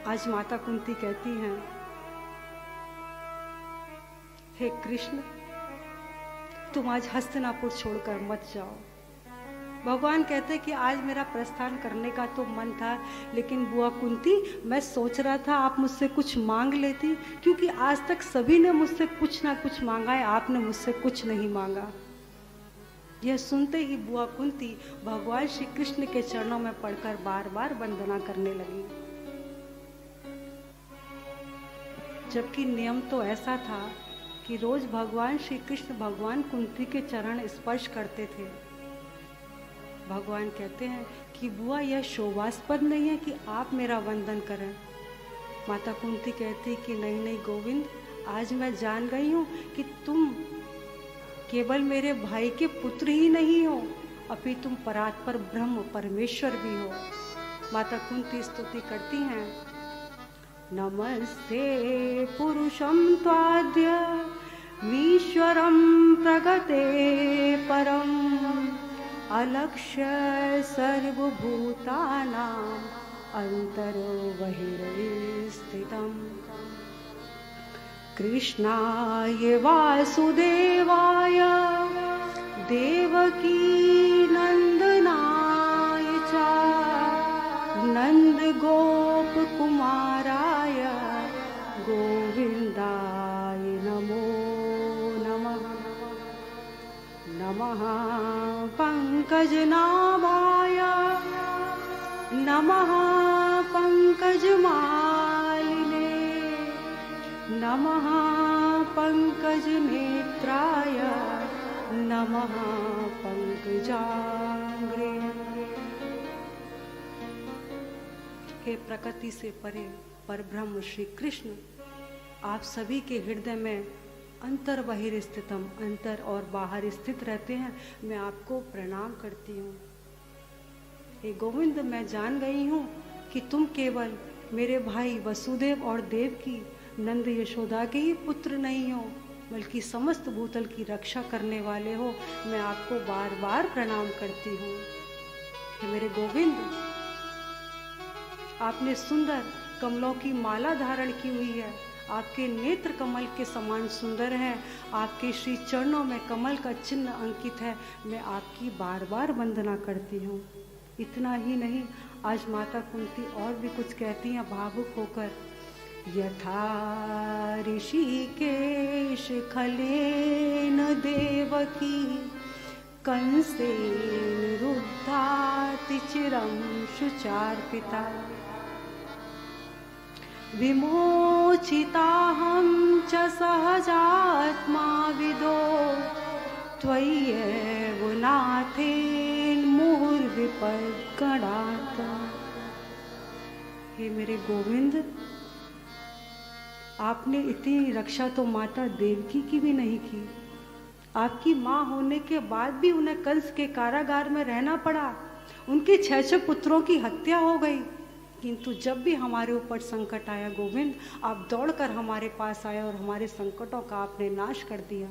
आज माता कुंती कहती हैं, हे कृष्ण, तुम आज हस्तिनापुर छोड़कर मत जाओ। भगवान कहते हैं कि आज मेरा प्रस्थान करने का तो मन था, लेकिन बुआ कुंती, मैं सोच रहा था आप मुझसे कुछ मांग लेती, क्योंकि आज तक सभी ने मुझसे कुछ ना कुछ मांगा है, आपने मुझसे कुछ नहीं मांगा। यह सुनते ही बुआ कुंती भगवान श्री कृष्ण के चरणों में पड़कर बार बार वंदना करने लगी। जबकि नियम तो ऐसा था कि रोज भगवान श्री कृष्ण भगवान कुंती के चरण स्पर्श करते थे। भगवान कहते हैं कि बुआ, यह शोभास्पद नहीं है कि आप मेरा वंदन करें। माता कुंती कहती कि नहीं नहीं गोविंद, आज मैं जान गई हूँ कि तुम केवल मेरे भाई के पुत्र ही नहीं हो, अभी तुम परात्पर ब्रह्म परमेश्वर भी हो। माता कुंती स्तुति करती हैं, नमस्ते पुरुषं त्वाद्य मीश्वरं प्रगते परम् अलक्ष्य सर्वभूतानां अंतरो बहिर्स्थितम् कृष्णाय वासुदेवाय देवकी नंदनाय च नंद गोप कुमाराय गोविंदाय नमो नमः। नमः पंकजनाभाय नमः पंकजमालिने नमः पंकजनेत्राय नमः पंकजांग्रे। हे प्रकृति से परे परब्रह्म श्री कृष्ण, आप सभी के हृदय में अंतर बहिर स्थितम, अंतर और बाहर स्थित रहते हैं। मैं आपको प्रणाम करती हूँ। हे गोविंद, मैं जान गई हूँ कि तुम केवल मेरे भाई वसुदेव और देवकी नंद यशोदा के ही पुत्र नहीं हो, बल्कि समस्त भूतल की रक्षा करने वाले हो। मैं आपको बार बार प्रणाम करती हूँ। हे मेरे गोविंद, आपने सुंदर कमलों की माला धारण की हुई है, आपके नेत्र कमल के समान सुंदर हैं, आपके श्री चरणों में कमल का चिन्ह अंकित है। मैं आपकी बार बार वंदना करती हूँ। इतना ही नहीं, आज माता कुंती और भी कुछ कहती हैं भावुक होकर, यथा ऋषिकेश खलेन देवकी कंसेन रुद्धाति चिरं शुचार्पिता विमोचिताहं च सहजात्मा विदो त्वय्येव नाथेन मुहुर्विपद्गणात्। हे मेरे गोविंद, आपने इतनी रक्षा तो माता देवकी की भी नहीं की। आपकी माँ होने के बाद भी उन्हें कंस के कारागार में रहना पड़ा, उनके 6 पुत्रों की हत्या हो गई। किंतु जब भी हमारे ऊपर संकट आया गोविंद, आप दौड़कर हमारे पास आए और हमारे संकटों का आपने नाश कर दिया।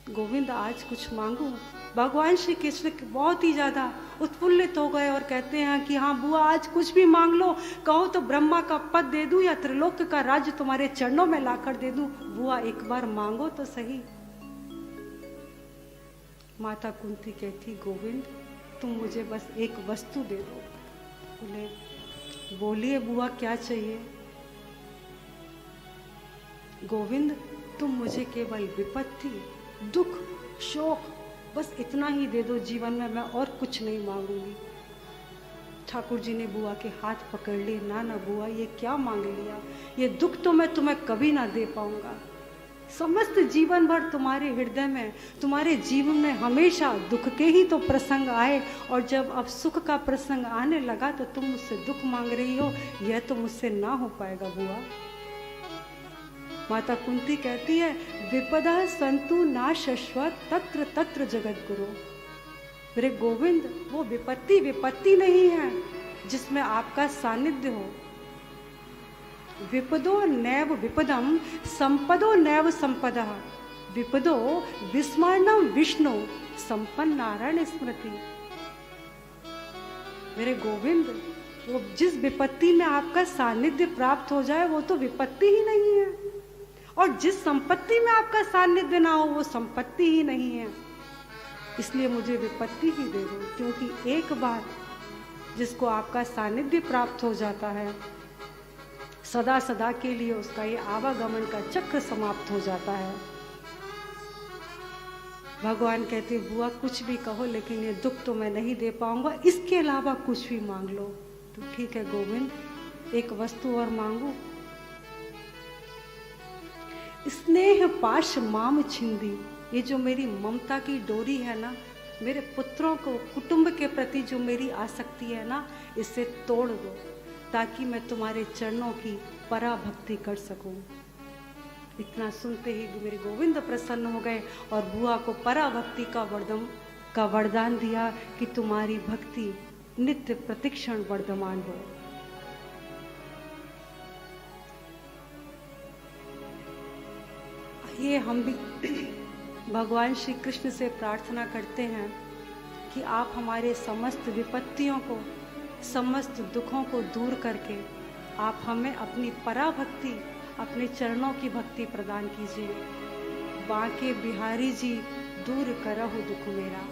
गोविंद, आज कुछ मांगू? भगवान श्री कृष्ण बहुत ही ज्यादा उत्फुल्लित हो गए और कहते हैं कि हाँ बुआ, आज कुछ भी मांग लो, कहो तो ब्रह्मा का पद दे दूं या त्रिलोक का राज्य तुम्हारे चरणों में लाकर दे दूं। बुआ, एक बार मांगो तो सही। माता कुंती कहती, गोविंद, तुम मुझे बस एक वस्तु दे दो। बोले, बोलिए बुआ, क्या चाहिए? गोविंद, तुम मुझे केवल विपत्ति, दुख, शोक, बस इतना ही दे दो जीवन में, मैं और कुछ नहीं मांगूंगी। ठाकुर जी ने बुआ के हाथ पकड़ लिए। ना ना बुआ, ये क्या मांग लिया? ये दुख तो मैं तुम्हें कभी ना दे पाऊंगा। समस्त जीवन भर तुम्हारे हृदय में, तुम्हारे जीवन में हमेशा दुख के ही तो प्रसंग आए, और जब अब सुख का प्रसंग आने लगा तो तुम मुझसे दुख मांग रही हो। यह तो मुझसे ना हो पाएगा बुआ। माता कुंती कहती है, विपदा संतु ना शश्वत तत्र तत्र जगत गुरु। मेरे गोविंद, वो विपत्ति विपत्ति नहीं है जिसमें आपका सानिध्य हो। विपदो नैव विपदम संपदो नैव संपदा विपदो विस्मरणम विष्णु संपन्न नारायण स्मृति। मेरे गोविंद, वो जिस विपत्ति में आपका सानिध्य प्राप्त हो जाए वो तो विपत्ति ही नहीं है, और जिस संपत्ति में आपका सानिध्य ना हो वो संपत्ति ही नहीं है। इसलिए मुझे विपत्ति ही दे दो, क्योंकि एक बार जिसको आपका सानिध्य प्राप्त हो जाता है सदा सदा के लिए उसका ये आवागमन का चक्र समाप्त हो जाता है। भगवान कहते बुआ कुछ भी कहो लेकिन ये दुख तो मैं नहीं दे पाऊंगा, इसके अलावा कुछ भी मांग लो। तो ठीक है गोविंद, एक वस्तु और मांगू। स्नेह पाश माम छिंदी, ये जो मेरी ममता की डोरी है ना, मेरे पुत्रों को कुटुंब के प्रति जो मेरी आसक्ति है ना, इसे तोड़ दो ताकि मैं तुम्हारे चरणों की पराभक्ति कर सकूं। इतना सुनते ही मेरे गोविंद प्रसन्न हो गए और बुआ को पराभक्ति का वरदान दिया कि तुम्हारी भक्ति नित्य प्रतिक्षण वर्धमान हो। ये हम भी भगवान श्री कृष्ण से प्रार्थना करते हैं कि आप हमारे समस्त विपत्तियों को, समस्त दुखों को दूर करके आप हमें अपनी पराभक्ति, अपने चरणों की भक्ति प्रदान कीजिए। बांके बिहारी जी दूर करहु दुख मेरा।